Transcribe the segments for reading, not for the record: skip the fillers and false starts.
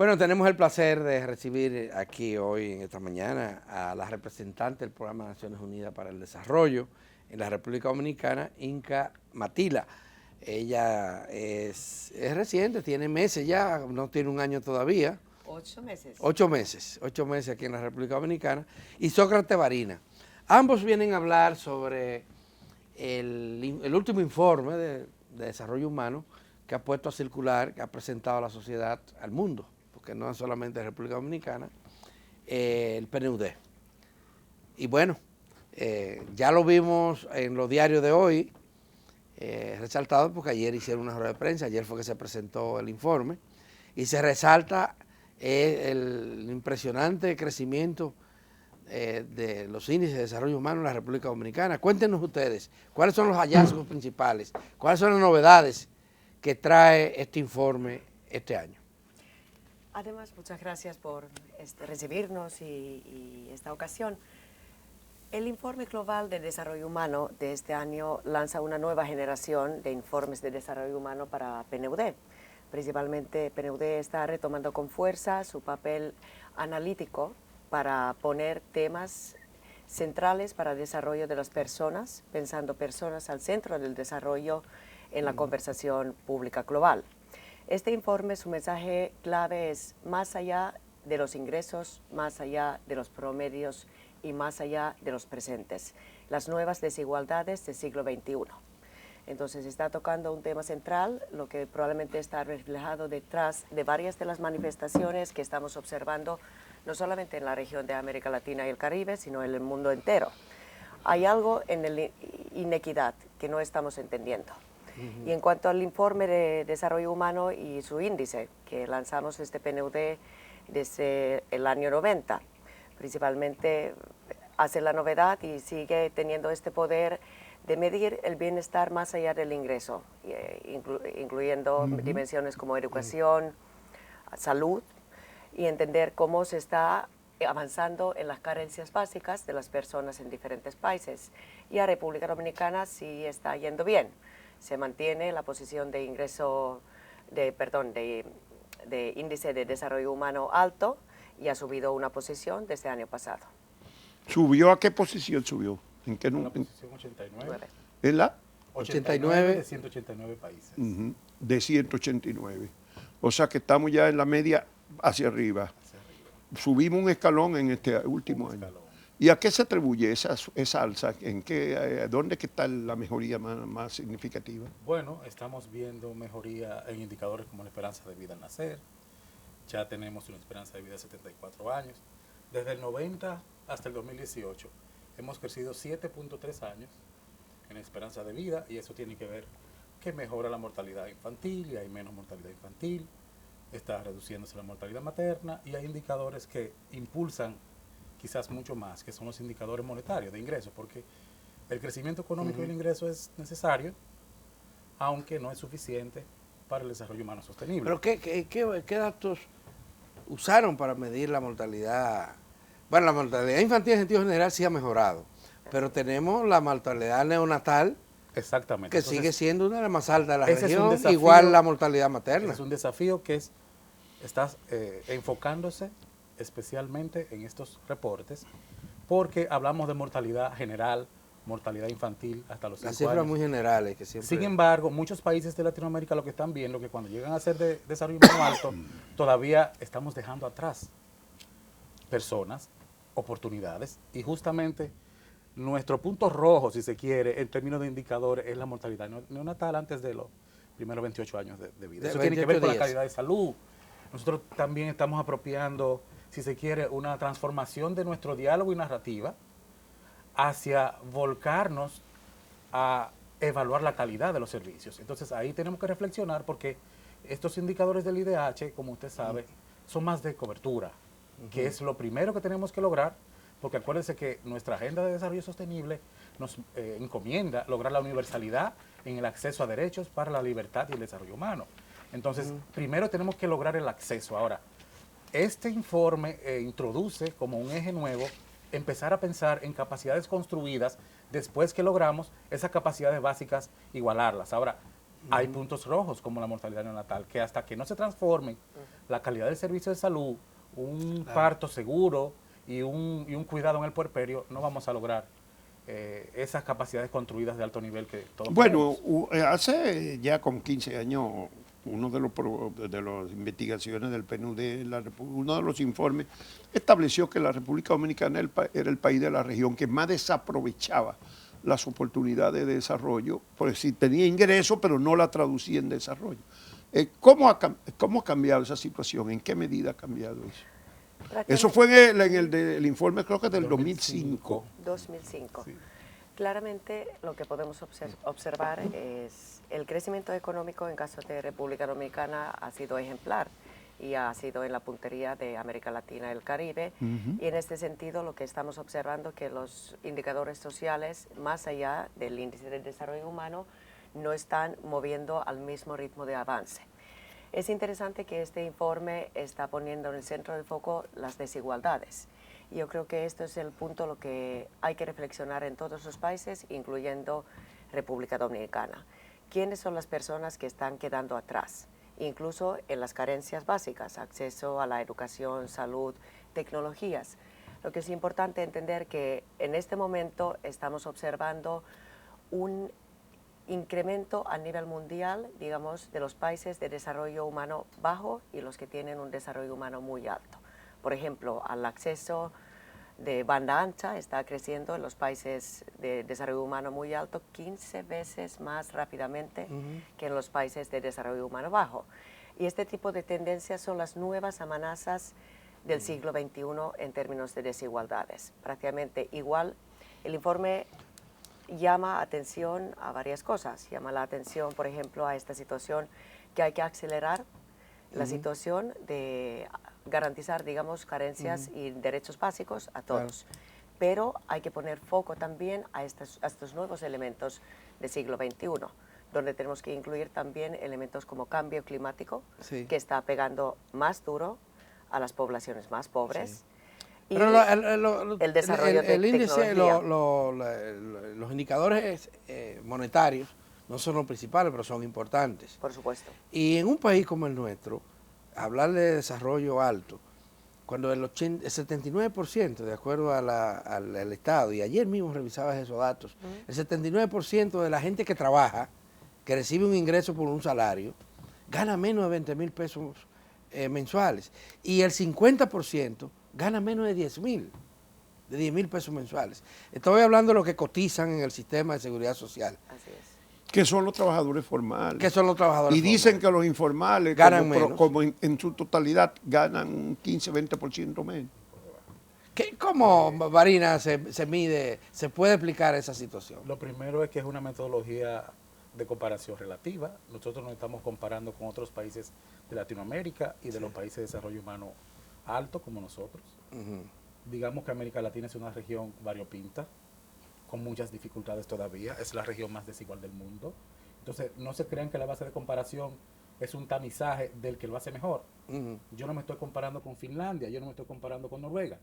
Bueno, tenemos el placer de recibir aquí hoy, en esta mañana, a la representante del Programa de Naciones Unidas para el Desarrollo en la República Dominicana, Inka Matila. Ella es reciente, tiene meses ya, no tiene un año todavía. 8 meses. 8 meses aquí en la República Dominicana. Y Sócrates Varina. Ambos vienen a hablar sobre el último informe de desarrollo humano que ha puesto a circular, que ha presentado a la sociedad, al mundo, porque no es solamente la República Dominicana, el PNUD. Y bueno, ya lo vimos en los diarios de hoy, resaltado porque ayer hicieron una rueda de prensa, ayer fue que se presentó el informe, y se resalta el impresionante crecimiento de los índices de desarrollo humano en la República Dominicana. Cuéntenos ustedes, ¿cuáles son los hallazgos principales? ¿Cuáles son las novedades que trae este informe este año? Además, muchas gracias por recibirnos y esta ocasión. El Informe Global de Desarrollo Humano de este año lanza una nueva generación de informes de desarrollo humano para PNUD. Principalmente, PNUD está retomando con fuerza su papel analítico para poner temas centrales para el desarrollo de las personas, pensando personas al centro del desarrollo en la conversación pública global. Este informe, su mensaje clave es más allá de los ingresos, más allá de los promedios y más allá de los presentes, las nuevas desigualdades del siglo XXI. Entonces está tocando un tema central, lo que probablemente está reflejado detrás de varias de las manifestaciones que estamos observando, no solamente en la región de América Latina y el Caribe, sino en el mundo entero. Hay algo en la inequidad que no estamos entendiendo. Y en cuanto al informe de desarrollo humano y su índice, que lanzamos este PNUD desde el año 90, principalmente hace la novedad y sigue teniendo este poder de medir el bienestar más allá del ingreso, incluyendo dimensiones como educación, salud, y entender cómo se está avanzando en las carencias básicas de las personas en diferentes países. Y a República Dominicana sí está yendo bien. Se mantiene la posición de de índice de desarrollo humano alto y ha subido una posición desde el año pasado. ¿Subió a qué posición subió? ¿En qué En la posición 89. ¿En la? 89 de 189 países. De 189. O sea que estamos ya en la media hacia arriba. Hacia arriba. Subimos un escalón en este último año. ¿Y a qué se atribuye esa alza? ¿Dónde que está la mejoría más significativa? Bueno, estamos viendo mejoría en indicadores como la esperanza de vida al nacer. Ya tenemos una esperanza de vida de 74 años. Desde el 90 hasta el 2018 hemos crecido 7.3 años en esperanza de vida, y eso tiene que ver que mejora la mortalidad infantil y hay menos mortalidad infantil, está reduciéndose la mortalidad materna, y hay indicadores que impulsan quizás mucho más, que son los indicadores monetarios de ingresos, porque el crecimiento económico y el ingreso es necesario, aunque no es suficiente para el desarrollo humano sostenible. ¿Pero qué datos usaron para medir la mortalidad? Bueno, la mortalidad infantil en sentido general sí ha mejorado, pero tenemos la mortalidad neonatal, Exactamente. que Entonces, sigue siendo una de las más altas de la ese es un región, desafío, igual la mortalidad materna. es un desafío que está enfocándose especialmente en estos reportes, porque hablamos de mortalidad general, mortalidad infantil hasta los 5 Las años. cifras muy generales que siempre... Sin embargo, muchos países de Latinoamérica lo que están viendo es que cuando llegan a ser de desarrollo humano alto, todavía estamos dejando atrás personas, oportunidades, y justamente nuestro punto rojo, si se quiere, en términos de indicadores, es la mortalidad neonatal antes de los primeros 28 años de vida. Eso tiene que ver con la calidad de salud. Nosotros también estamos apropiando, si se quiere, una transformación de nuestro diálogo y narrativa hacia volcarnos a evaluar la calidad de los servicios. Entonces ahí tenemos que reflexionar, porque estos indicadores del IDH, como usted sabe, son más de cobertura, que es lo primero que tenemos que lograr, porque acuérdense que nuestra agenda de desarrollo sostenible nos encomienda lograr la universalidad en el acceso a derechos para la libertad y el desarrollo humano. Entonces, primero tenemos que lograr el acceso. Ahora, este informe introduce como un eje nuevo empezar a pensar en capacidades construidas después que logramos esas capacidades básicas, igualarlas. Ahora, Hay puntos rojos como la mortalidad neonatal, que hasta que no se transforme la calidad del servicio de salud, un parto seguro y un cuidado en el puerperio, no vamos a lograr esas capacidades construidas de alto nivel que todos Bueno, queremos. hace ya como 15 años, uno de las investigaciones del PNUD, uno de los informes, estableció que la República Dominicana era el país de la región que más desaprovechaba las oportunidades de desarrollo, pues sí tenía ingresos, pero no la traducía en desarrollo. ¿Cómo ha cambiado esa situación? ¿En qué medida ha cambiado eso? Eso fue el informe, creo que del 2005. 2005. Sí. Claramente lo que podemos observar es el crecimiento económico en caso de República Dominicana ha sido ejemplar y ha sido en la puntería de América Latina y el Caribe. Y en este sentido lo que estamos observando que los indicadores sociales, más allá del índice de desarrollo humano, no están moviendo al mismo ritmo de avance. Es interesante que este informe está poniendo en el centro del foco las desigualdades. Yo creo que esto es el punto lo que hay que reflexionar en todos los países, incluyendo República Dominicana. ¿Quiénes son las personas que están quedando atrás? Incluso en las carencias básicas, acceso a la educación, salud, tecnologías. Lo que es importante entender que en este momento estamos observando un incremento a nivel mundial, digamos, de los países de desarrollo humano bajo y los que tienen un desarrollo humano muy alto. Por ejemplo, el acceso de banda ancha está creciendo en los países de desarrollo humano muy alto 15 veces más rápidamente que en los países de desarrollo humano bajo. Y este tipo de tendencias son las nuevas amenazas del siglo XXI en términos de desigualdades. Prácticamente igual, el informe llama atención a varias cosas. Llama la atención, por ejemplo, a esta situación que hay que acelerar la situación de garantizar, digamos, carencias y derechos básicos a todos. Claro. Pero hay que poner foco también a estos nuevos elementos del siglo XXI, donde tenemos que incluir también elementos como cambio climático, que está pegando más duro a las poblaciones más pobres. Y pero el desarrollo de índice, tecnología. los indicadores monetarios no son los principales, pero son importantes. Por supuesto. Y en un país como el nuestro, hablar de desarrollo alto, cuando el 79%, de acuerdo al Estado, y ayer mismo revisabas esos datos, el 79% de la gente que trabaja, que recibe un ingreso por un salario, gana menos de 20,000 pesos mensuales. Y el 50% gana menos de 10,000 pesos mensuales. Estoy hablando de lo que cotizan en el sistema de seguridad social. Así es. Que son los trabajadores formales. Que son los trabajadores y dicen que los informales, ganan menos. como en su totalidad, ganan un 15-20% menos. ¿Cómo, Varina, se mide, se puede explicar esa situación? Lo primero es que es una metodología de comparación relativa. Nosotros nos estamos comparando con otros países de Latinoamérica y de los países de desarrollo humano alto como nosotros. Digamos que América Latina es una región variopinta, con muchas dificultades todavía, es la región más desigual del mundo. Entonces, no se crean que la base de comparación es un tamizaje del que lo hace mejor. Yo no me estoy comparando con Finlandia, yo no me estoy comparando con Noruega.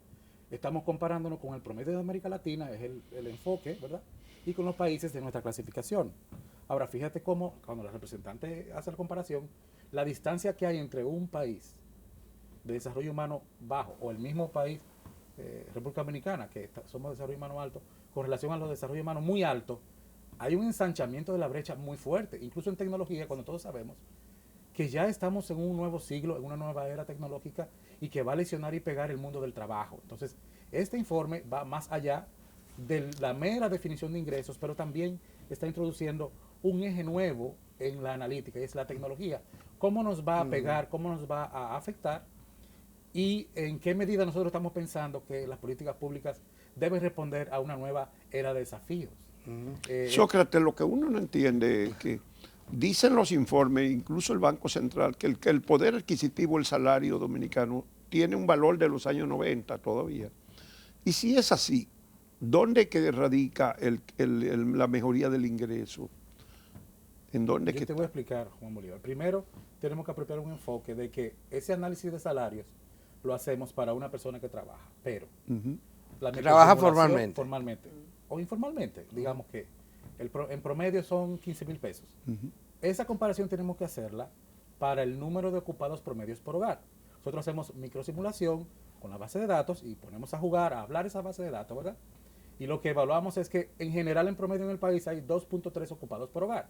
Estamos comparándonos con el promedio de América Latina, es el enfoque, ¿verdad? Y con los países de nuestra clasificación. Ahora, fíjate cómo, cuando la representante hace la comparación, la distancia que hay entre un país de desarrollo humano bajo o el mismo país, República Dominicana, que somos de desarrollo humano alto, con relación a los desarrollos humanos muy altos, hay un ensanchamiento de la brecha muy fuerte, incluso en tecnología, cuando todos sabemos que ya estamos en un nuevo siglo, en una nueva era tecnológica y que va a lesionar y pegar el mundo del trabajo. Entonces, este informe va más allá de la mera definición de ingresos, pero también está introduciendo un eje nuevo en la analítica, y es la tecnología. ¿Cómo nos va a pegar, cómo nos va a afectar? Y en qué medida nosotros estamos pensando que las políticas públicas deben responder a una nueva era de desafíos. Sócrates, lo que uno no entiende es que dicen los informes, incluso el Banco Central, que el poder adquisitivo, el salario dominicano, tiene un valor de los años 90 todavía. Y si es así, ¿dónde que radica la mejoría del ingreso? ¿En dónde Yo te voy a explicar, Juan Bolívar. Primero, tenemos que apropiar un enfoque de que ese análisis de salarios lo hacemos para una persona que trabaja, pero que trabaja formalmente o informalmente, digamos que en promedio son 15,000 pesos. esa comparación tenemos que hacerla para el número de ocupados promedios por hogar. Nosotros hacemos microsimulación con la base de datos y ponemos a jugar, a hablar esa base de datos, ¿verdad? Y lo que evaluamos es que en general en promedio en el país hay 2.3 ocupados por hogar.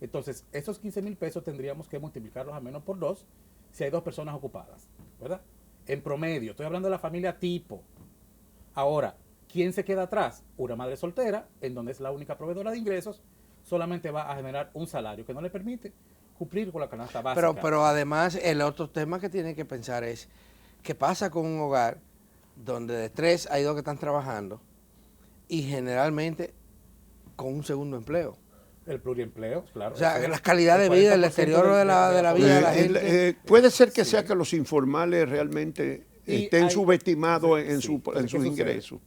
Entonces, esos 15,000 pesos tendríamos que multiplicarlos a menos por 2 si hay 2 personas ocupadas, ¿verdad? En promedio, estoy hablando de la familia tipo. Ahora, ¿quién se queda atrás? Una madre soltera, en donde es la única proveedora de ingresos, solamente va a generar un salario que no le permite cumplir con la canasta básica. Pero además, el otro tema que tiene que pensar es, ¿qué pasa con un hogar donde de 3 hay 2 que están trabajando y generalmente con un segundo empleo? El pluriempleo, claro. O sea, la calidad de vida, el deterioro de la vida de la gente. Puede ser que sea que los informales realmente Y estén hay- subestimados en sí, sus entonces, ¿qué sucede? ingresos.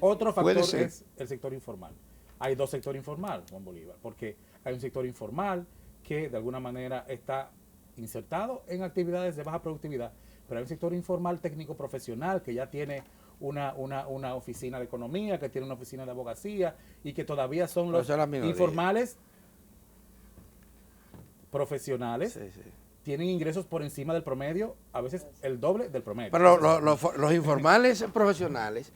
Otro Puede factor ser. es el sector informal. Hay 2 sectores informal, Juan Bolívar, porque hay un sector informal que de alguna manera está insertado en actividades de baja productividad, pero hay un sector informal técnico profesional que ya tiene una oficina de economía, que tiene una oficina de abogacía y que todavía son Pero los eso es la minoría. informales profesionales, Sí, sí. tienen ingresos por encima del promedio, a veces el doble del promedio. Pero los informales profesionales,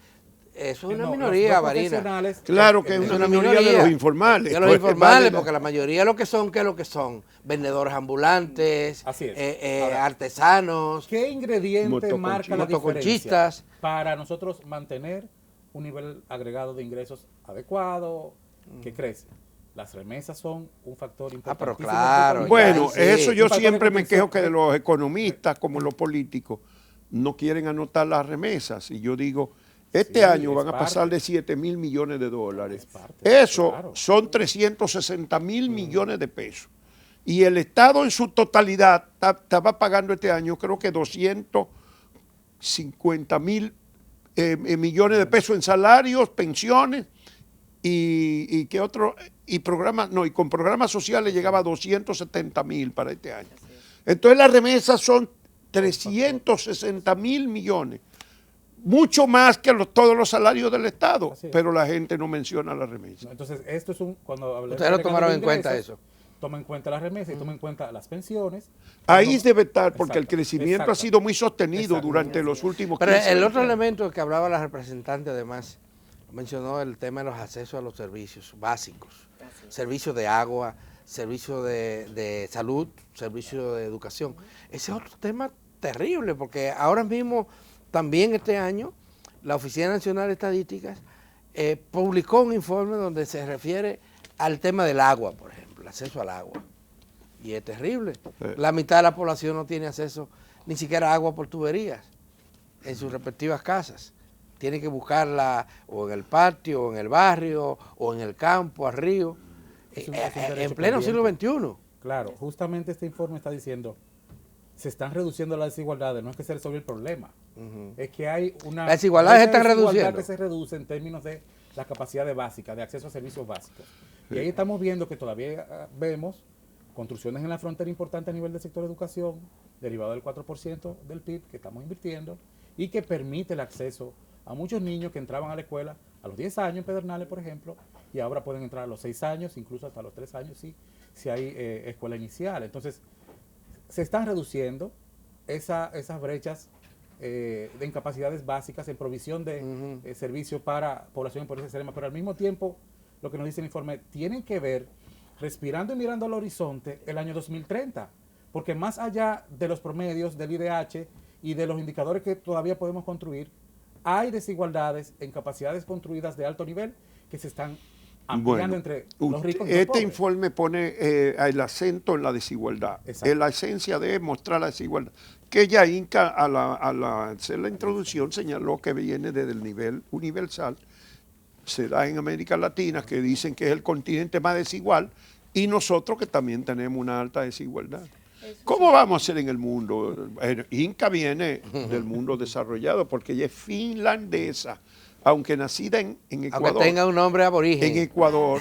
eso es una No, minoría, los Varina. profesionales, Claro que es una minoría de los informales. De los Pues, informales, vale la- porque la mayoría lo que son, ¿qué es lo que son? Vendedores ambulantes, Así es. Ahora, artesanos. ¿qué ingrediente Motoconchi- marca la motoconchistas. diferencia para nosotros mantener un nivel agregado de ingresos adecuado que crece? Las remesas son un factor importante. pero claro, Bueno, sí. eso yo Un factor de siempre me contención. quejo que de los economistas como los políticos no quieren anotar las remesas. Y yo digo, este Sí, año es van a pasar parte. de 7,000 millones de dólares. Es parte, Eso claro. son 360,000 millones de pesos. Y el Estado en su totalidad estaba pagando este año creo que 250,000 millones de pesos en salarios, pensiones y qué otro, y programas, no, y con programas sociales llegaba a 270,000 para este año. Entonces las remesas son 360,000 millones, mucho más que todos los salarios del Estado, Así es. pero la gente no menciona las remesas. Entonces, esto es cuando hablamos Ustedes lo de tomaron de en cuenta ingresos, eso. Toma en cuenta las remesas y toma en cuenta las pensiones. Ahí Toma- debe estar, porque el Exacto, crecimiento ha exacto. sido muy sostenido Exacto. durante los últimos Pero 15 el años. otro elemento que hablaba la representante, además, mencionó el tema de los accesos a los servicios básicos. Así es. Servicios de agua, servicios de salud, servicios de educación. Ese es otro tema terrible, porque ahora mismo, también este año, la Oficina Nacional de Estadísticas publicó un informe donde se refiere al tema del agua, por ejemplo, el acceso al agua. Y es terrible. La mitad de la población no tiene acceso ni siquiera a agua por tuberías en sus respectivas casas. Tiene que buscarla o en el patio, o en el barrio, o en el campo, al río, Es un en derecho pleno siglo pendiente. XXI. Claro, justamente este informe está diciendo, se están reduciendo las desigualdades, no es que se resuelva el problema, es que hay una... Las desigualdades se brecha están de desigualdad reduciendo. que se reduce en términos de las capacidades básicas, de acceso a servicios básicos. Y ahí estamos viendo que todavía vemos construcciones en la frontera importantes a nivel del sector de educación, derivado del 4% del PIB que estamos invirtiendo, y que permite el acceso a muchos niños que entraban a la escuela a los 10 años en Pedernales, por ejemplo, y ahora pueden entrar a los 6 años, incluso hasta los 3 años, si hay escuela inicial. Entonces, se están reduciendo esas brechas de incapacidades básicas en provisión de servicios para población en pobreza extrema, pero al mismo tiempo, lo que nos dice el informe, tienen que ver, respirando y mirando al horizonte, el año 2030, porque más allá de los promedios del IDH y de los indicadores que todavía podemos construir, hay desigualdades en capacidades construidas de alto nivel que se están ampliando entre los ricos y los este pobres. informe pone el acento en la desigualdad. Exacto. La esencia de mostrar la desigualdad. Que ya Inca, al hacer la introducción, señaló que viene desde el nivel universal. Se da en América Latina, que dicen que es el continente más desigual, y nosotros que también tenemos una alta desigualdad. ¿Cómo vamos a hacer en el mundo? Inca viene del mundo desarrollado porque ella es finlandesa, aunque nacida en Ecuador. Aunque tenga un nombre aborigen. En Ecuador,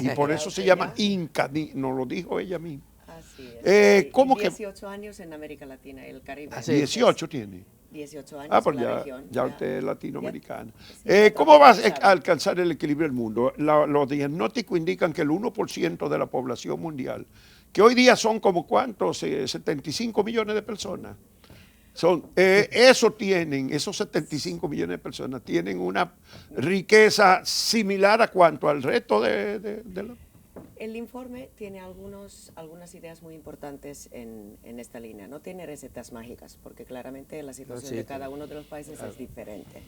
y por eso se llama Inca, nos lo dijo ella misma. Así es. ¿cómo Y que- 18 años en América Latina, el Caribe. Así 18 tiene. 18 años Ah, pues en la ya, región. ya usted es latinoamericana. Sí, está ¿Cómo va a profundizado. alcanzar el equilibrio del mundo? Los diagnósticos indican que el 1% de la población mundial que hoy día son como cuántos, 75 millones de personas. Esos 75 millones de personas tienen una riqueza similar a cuánto al resto de la... El informe tiene algunas ideas muy importantes en esta línea. No tiene recetas mágicas, porque claramente la situación de cada uno de los países es diferente.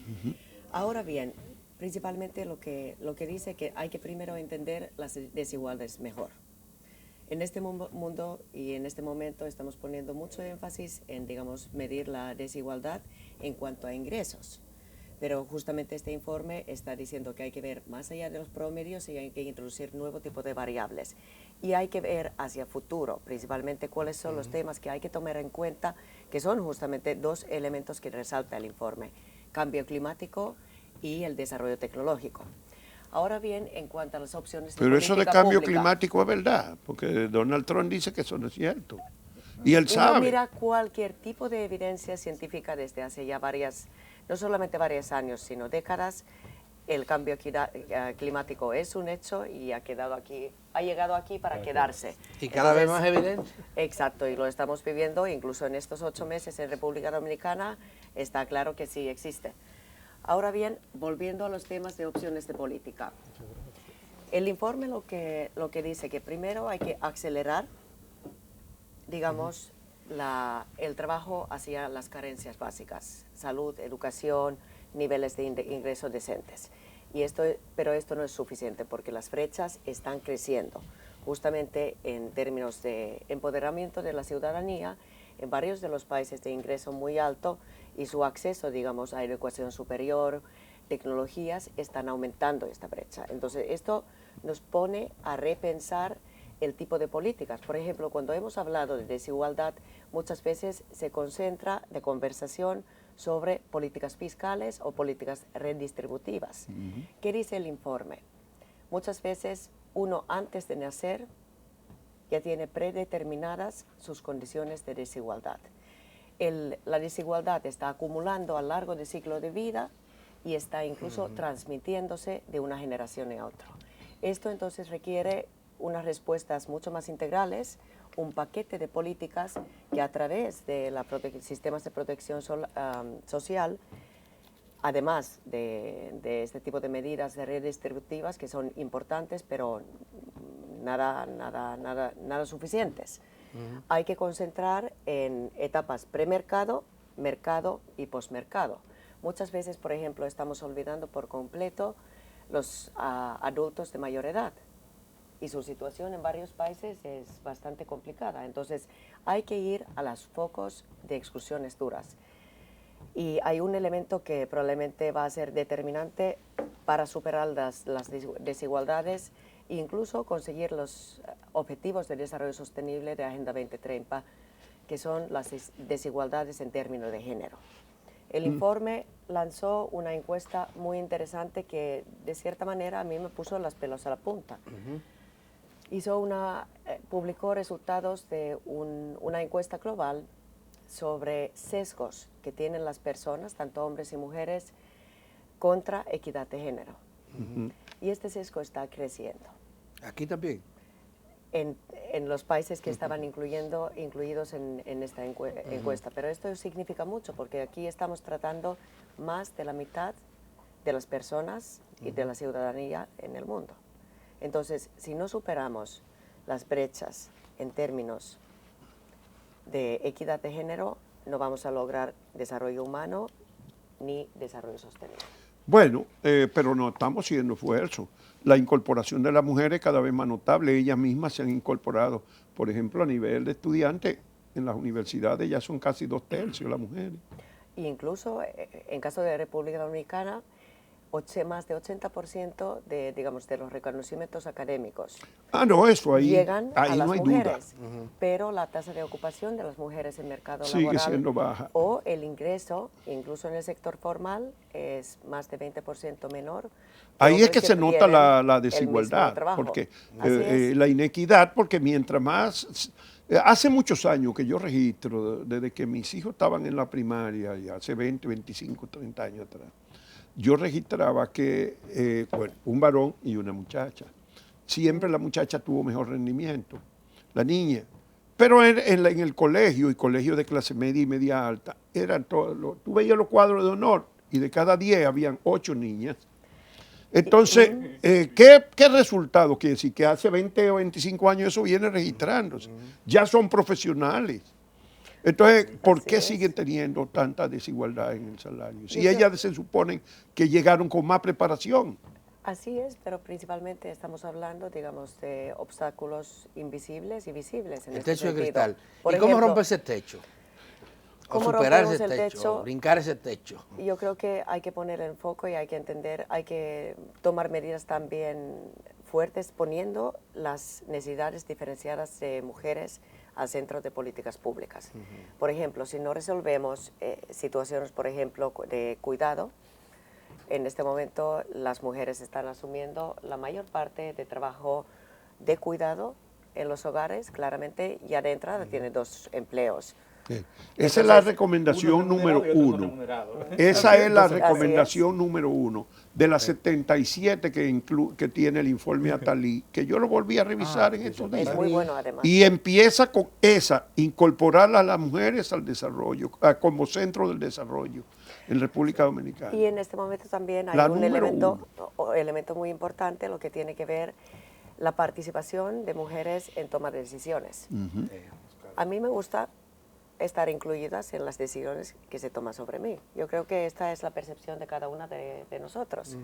Ahora bien, principalmente lo que dice que hay que primero entender las desigualdades mejor. En este mundo y en este momento estamos poniendo mucho énfasis en, digamos, medir la desigualdad en cuanto a ingresos. Pero justamente este informe está diciendo que hay que ver más allá de los promedios y hay que introducir nuevo tipo de variables. Y hay que ver hacia futuro, principalmente cuáles son los temas que hay que tomar en cuenta, que son justamente dos elementos que resalta el informe: cambio climático y el desarrollo tecnológico. Ahora bien, en cuanto a las opciones de Pero eso de política cambio pública, climático es verdad, porque Donald Trump dice que eso no es cierto. Y él uno sabe. mira cualquier tipo de evidencia científica desde hace ya no solamente varios años, sino décadas. El cambio climático es un hecho y ha llegado aquí para quedarse. Y cada vez más evidente. Exacto, y lo estamos viviendo, incluso en estos 8 meses en República Dominicana, está claro que sí existe. Ahora bien, volviendo a los temas de opciones de política. El informe lo que dice que primero hay que acelerar, digamos, el trabajo hacia las carencias básicas: salud, educación, niveles de ingresos decentes. Pero esto no es suficiente, porque las brechas están creciendo. Justamente en términos de empoderamiento de la ciudadanía, en varios de los países de ingreso muy alto y su acceso, digamos, a educación superior, tecnologías, están aumentando esta brecha. Entonces, esto nos pone a repensar el tipo de políticas. Por ejemplo, cuando hemos hablado de desigualdad, muchas veces se concentra de conversación sobre políticas fiscales o políticas redistributivas. ¿Qué dice el informe? Muchas veces uno, antes de nacer, ya tiene predeterminadas sus condiciones de desigualdad. La desigualdad está acumulando a lo largo del ciclo de vida y está incluso transmitiéndose de una generación a otra. Esto entonces requiere unas respuestas mucho más integrales, un paquete de políticas que a través de los sistemas de protección social, además de este tipo de medidas de redistributivas que son importantes, pero nada suficientes. Hay que concentrar en etapas premercado, mercado y posmercado. Muchas veces, por ejemplo, estamos olvidando por completo los adultos de mayor edad, y su situación en varios países es bastante complicada. Entonces, hay que ir a los focos de exclusiones duras. Y hay un elemento que probablemente va a ser determinante para superar las desigualdades e incluso conseguir los objetivos de desarrollo sostenible de Agenda 2030, que son las desigualdades en términos de género. El informe lanzó una encuesta muy interesante que, de cierta manera, a mí me puso los pelos a la punta. Publicó resultados de una encuesta global sobre sesgos que tienen las personas, tanto hombres y mujeres, contra equidad de género. Y este sesgo está creciendo. Aquí también. En los países que estaban incluidos en esta encuesta. Pero esto significa mucho, porque aquí estamos tratando más de la mitad de las personas y de la ciudadanía en el mundo. Entonces, si no superamos las brechas en términos de equidad de género, no vamos a lograr desarrollo humano ni desarrollo sostenible. Bueno, pero no estamos haciendo esfuerzo. La incorporación de las mujeres cada vez más notable. Ellas mismas se han incorporado, por ejemplo, a nivel de estudiantes, en las universidades ya son casi 2/3 las mujeres. E incluso en caso de República Dominicana, más de 80% de los reconocimientos académicos llegan a las mujeres, pero la tasa de ocupación de las mujeres en el mercado sigue laboral siendo baja. O el ingreso, incluso en el sector formal, es más de 20% menor. Ahí es que se nota la desigualdad, porque la inequidad, porque mientras más... Hace muchos años que yo registro, desde que mis hijos estaban en la primaria, y hace 20, 25, 30 años atrás, yo registraba que un varón y una muchacha. Siempre la muchacha tuvo mejor rendimiento. la niña. Pero en el colegio, y colegio de clase media y media alta, eran todos, tú veías los cuadros de honor y de cada 10 habían 8 niñas. Entonces, ¿qué resultado quiere decir? Que hace 20 o 25 años eso viene registrándose. Ya son profesionales. Entonces, ¿por qué siguen teniendo tanta desigualdad en el salario? Si ellas se suponen que llegaron con más preparación. Así es, pero principalmente estamos hablando, digamos, de obstáculos invisibles y visibles. En El este techo de sentido. cristal. Por ¿Y cómo ejemplo, romper ese techo? O ¿cómo superar rompemos ese el techo, techo? o brincar ese techo. Yo creo que hay que poner el foco y hay que entender, hay que tomar medidas también fuertes poniendo las necesidades diferenciadas de mujeres al centro de políticas públicas. Por ejemplo, si no resolvemos situaciones, por ejemplo, de cuidado, en este momento las mujeres están asumiendo la mayor parte de trabajo de cuidado en los hogares, claramente ya de entrada tiene 2 empleos. Sí. Esa es la recomendación número 1. Esa es la recomendación número 1 de las 77 que tiene el informe Atalí, que yo lo volví a revisar en estos días. Es muy bueno además. Y empieza con esa, incorporar a las mujeres al desarrollo, como centro del desarrollo en República Dominicana. Y en este momento también hay La un número elemento muy importante, lo que tiene que ver la participación de mujeres en toma de decisiones. A mí me gusta estar incluidas en las decisiones que se toman sobre mí. Yo creo que esta es la percepción de cada una de nosotros.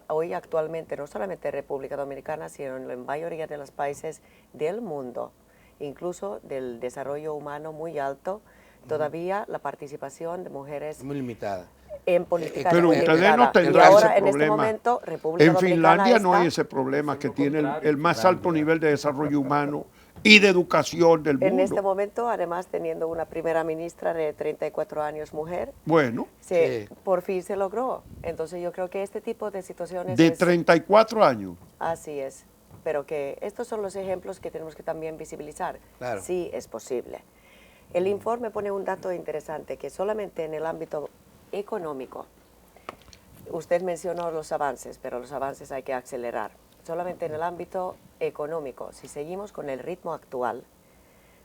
Hoy actualmente, no solamente en República Dominicana, sino en la mayoría de los países del mundo, incluso del desarrollo humano muy alto, todavía la participación de mujeres Muy limitada. en política Pero es ustedes limitada. no Y tendrán ahora, ese en este problema. momento, República En Dominicana Finlandia no hay está ese problema, que tiene el más alto nivel de desarrollo humano y de educación del en mundo. este momento, además, teniendo una primera ministra de 34 años mujer, Bueno, Sí. por fin se logró. Entonces yo creo que este tipo de situaciones de es- 34 años. así es, pero que estos son los ejemplos que tenemos que también visibilizar. Claro. Sí es posible. El informe pone un dato interesante, que solamente en el ámbito económico, usted mencionó los avances, pero los avances hay que acelerar. Solamente en el ámbito económico, si seguimos con el ritmo actual,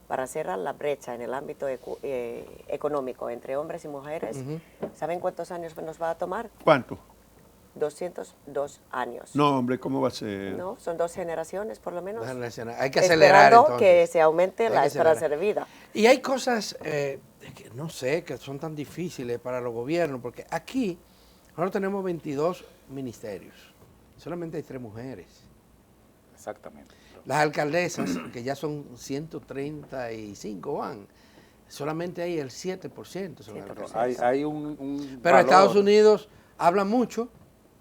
para cerrar la brecha en el ámbito económico entre hombres y mujeres, ¿saben cuántos años nos va a tomar? ¿Cuánto? 202 años. No, hombre, ¿cómo va a ser? ¿No? Son 2 generaciones por lo menos. Hay que acelerar Esperando entonces. que se aumente Hay la que esperanza acelerar. de vida. Y hay cosas que no sé, que son tan difíciles para los gobiernos, porque aquí nosotros tenemos 22 ministerios, solamente hay 3 mujeres. Exactamente. Las alcaldesas, que ya son 135 van, solamente hay el 7% son Pero alcaldesas. hay un Pero valor. Estados Unidos habla mucho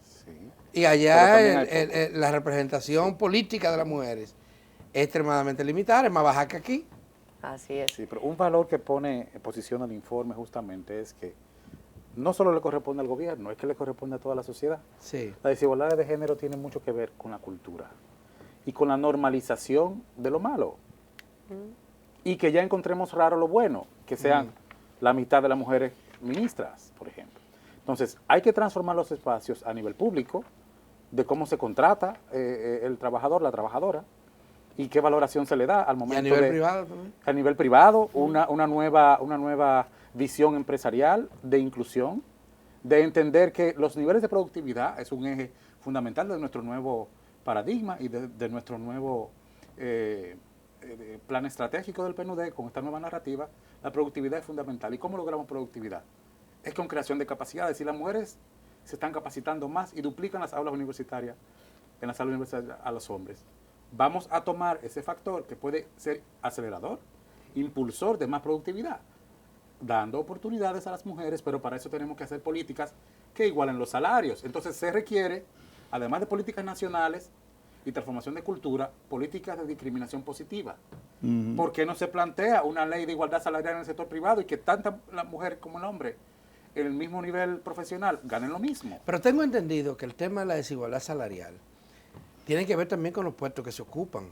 Sí. y Pero allá también hay la representación política de las mujeres es extremadamente limitada, es más baja que aquí. Así es. Sí, pero un valor que posiciona el informe justamente es que no solo le corresponde al gobierno, es que le corresponde a toda la sociedad. Sí. La desigualdad de género tiene mucho que ver con la cultura y con la normalización de lo malo. Y que ya encontremos raro lo bueno, que sean la mitad de las mujeres ministras, por ejemplo. Entonces, hay que transformar los espacios a nivel público, de cómo se contrata el trabajador, la trabajadora, y qué valoración se le da al Y momento a nivel de... privado también. A nivel privado, una nueva visión empresarial de inclusión, de entender que los niveles de productividad es un eje fundamental de nuestro nuevo paradigma y de nuestro nuevo plan estratégico del PNUD con esta nueva narrativa. La productividad es fundamental. ¿Y cómo logramos productividad? Es con creación de capacidades. Y las mujeres se están capacitando más y duplican las aulas universitarias, en las aulas universitarias a los hombres. Vamos a tomar ese factor que puede ser acelerador, impulsor de más productividad, dando oportunidades a las mujeres, pero para eso tenemos que hacer políticas que igualen los salarios. Entonces se requiere, además de políticas nacionales y transformación de cultura, políticas de discriminación positiva. ¿Por qué no se plantea una ley de igualdad salarial en el sector privado y que tanto la mujer como el hombre en el mismo nivel profesional ganen lo mismo? Pero tengo entendido que el tema de la desigualdad salarial tiene que ver también con los puestos que se ocupan.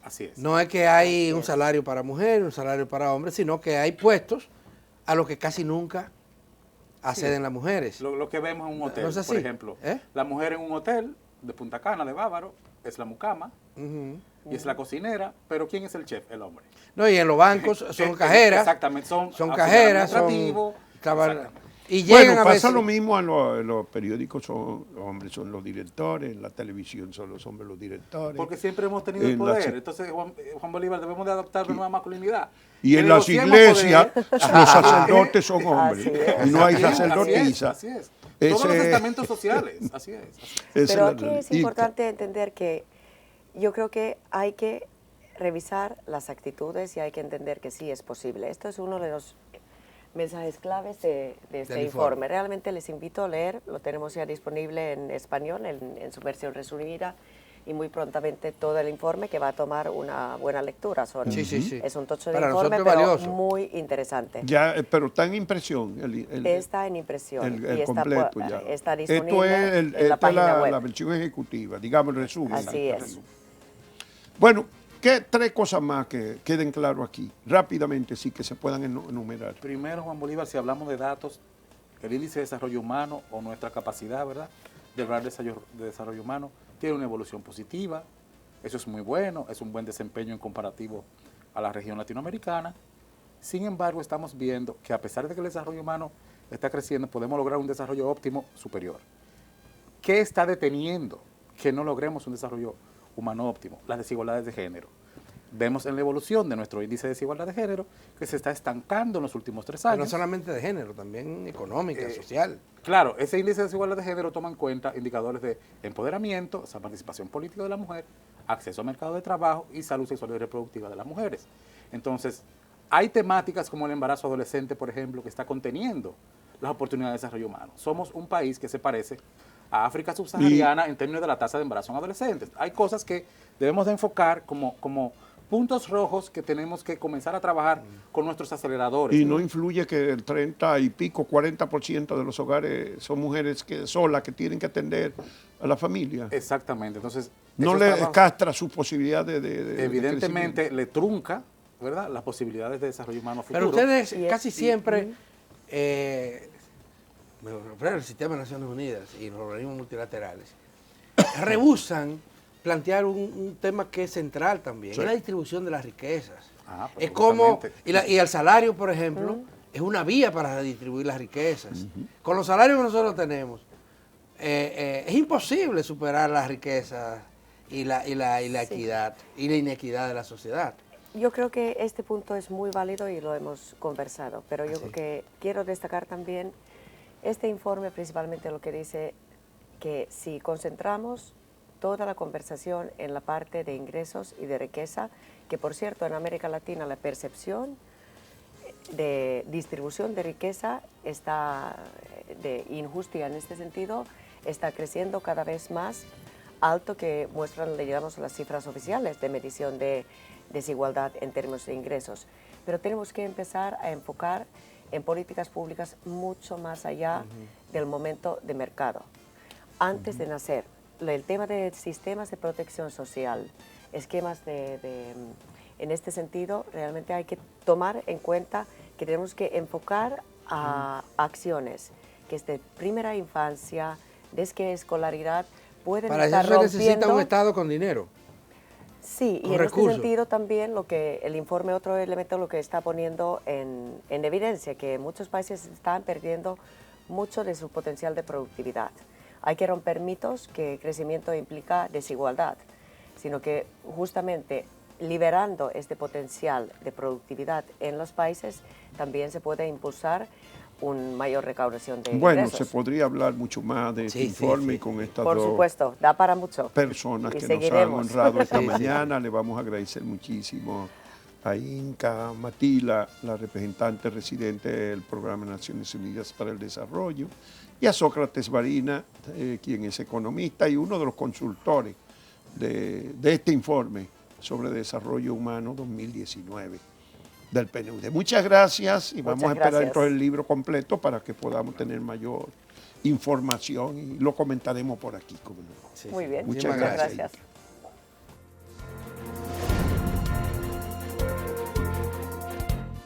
Así es. No es que hay un salario para mujeres, un salario para hombres, sino que hay puestos a los que casi nunca acceden las mujeres. Lo que vemos en un hotel, ¿No es así? por ejemplo. ¿Eh? La mujer en un hotel de Punta Cana, de Bávaro, es la mucama. Ujú. y es la cocinera, pero ¿quién es el chef? El hombre. No, y en los bancos son cajeras. Exactamente, son cajeras, administrativos, y llegan Bueno, a pasa veces. lo mismo en los periódicos, son los hombres son los directores, en la televisión son los hombres los directores. porque siempre hemos tenido el En poder. la- Entonces, Juan Bolívar, debemos de adoptar una nueva masculinidad. Y en Que las negociemos iglesias poder. los sacerdotes son hombres Así es. y no hay Así es, sacerdotisa. Así es. Todos los Ese- estamentos sociales, así es. esa Pero la aquí realidad. es importante entender que yo creo que hay que revisar las actitudes y hay que entender que sí es posible. Esto es uno de los mensajes claves de este Del informe. informe. Realmente les invito a leer, lo tenemos ya disponible en español, en su versión resumida, y muy prontamente todo el informe que va a tomar una buena lectura. Sí, sí, sí. Es un tocho de Para informe, nosotros es pero valioso. muy interesante. Ya, pero está en impresión. Está en impresión el y está, completo ya. está Esto disponible es, en la esta es página web. la versión ejecutiva, digamos el resumen. Así es. Bueno, tres cosas más que queden claro aquí, rápidamente, sí, que se puedan enumerar. Primero, Juan Bolívar, si hablamos de datos, el índice de desarrollo humano o nuestra capacidad, ¿verdad?, de lograr de desarrollo humano, tiene una evolución positiva. Eso es muy bueno, es un buen desempeño en comparativo a la región latinoamericana. Sin embargo, estamos viendo que a pesar de que el desarrollo humano está creciendo, podemos lograr un desarrollo óptimo superior. ¿Qué está deteniendo que no logremos un desarrollo humano óptimo? Las desigualdades de género. Vemos en la evolución de nuestro índice de desigualdad de género que se está estancando en los últimos 3 Pero años. no solamente de género, también económica, social. Claro, ese índice de desigualdad de género toma en cuenta indicadores de empoderamiento, esa participación política de la mujer, acceso al mercado de trabajo y salud sexual y reproductiva de las mujeres. Entonces, hay temáticas como el embarazo adolescente, por ejemplo, que está conteniendo las oportunidades de desarrollo humano. Somos un país que se parece a África subsahariana en términos de la tasa de embarazo en adolescentes. Hay cosas que debemos de enfocar como puntos rojos que tenemos que comenzar a trabajar con nuestros aceleradores. Y no influye que el 30 y pico, 40% de los hogares son mujeres solas que tienen que atender a la familia. Exactamente. Entonces, No esos le trabajos, castra su posibilidad de evidentemente le trunca, ¿verdad?, las posibilidades de desarrollo humano futuro. Pero ustedes Y es- casi siempre, me refiero al sistema de Naciones Unidas y los organismos multilaterales, rehusan plantear un tema que es central también, Sí. es la distribución de las riquezas. Ah, pero Es como, justamente. y el salario, por ejemplo, es una vía para distribuir las riquezas. Con los salarios que nosotros tenemos, es imposible superar las riquezas y la Sí. equidad y la inequidad de la sociedad. Yo creo que este punto es muy válido y lo hemos conversado, pero yo creo que quiero destacar también este informe, principalmente lo que dice que si concentramos toda la conversación en la parte de ingresos y de riqueza, que por cierto en América Latina la percepción de distribución de riqueza está de injusticia en este sentido, está creciendo cada vez más alto que muestran, digamos, las cifras oficiales de medición de desigualdad en términos de ingresos. Pero tenemos que empezar a enfocar en políticas públicas mucho más allá del momento de mercado. Antes de nacer, el tema de sistemas de protección social, esquemas en este sentido, realmente hay que tomar en cuenta que tenemos que enfocar a acciones que desde primera infancia, desde escolaridad, pueden Para estar eso se necesita rompiendo. un Estado con dinero. Sí, con y en recursos. este sentido también lo que el informe, otro elemento, lo que está poniendo en evidencia, que muchos países están perdiendo mucho de su potencial de productividad. Hay que romper mitos que crecimiento implica desigualdad, sino que justamente liberando este potencial de productividad en los países también se puede impulsar una mayor recaudación de Bueno, ingresos. se podría hablar mucho más de este Sí, sí, informe sí. y con estas Por dos supuesto, da para mucho. personas Y que nos han seguiremos. honrado esta Sí, sí. mañana. Le vamos a agradecer muchísimo a Inca Matila, la representante residente del Programa de Naciones Unidas para el Desarrollo, y a Sócrates Varina, quien es economista y uno de los consultores de este informe sobre desarrollo humano 2019 del PNUD. Muchas gracias y vamos a esperar gracias. entonces el libro completo para que podamos tener mayor información y lo comentaremos por aquí. ¿Cómo no? Sí, Muy sí. bien, Muchas muchas gracias. gracias.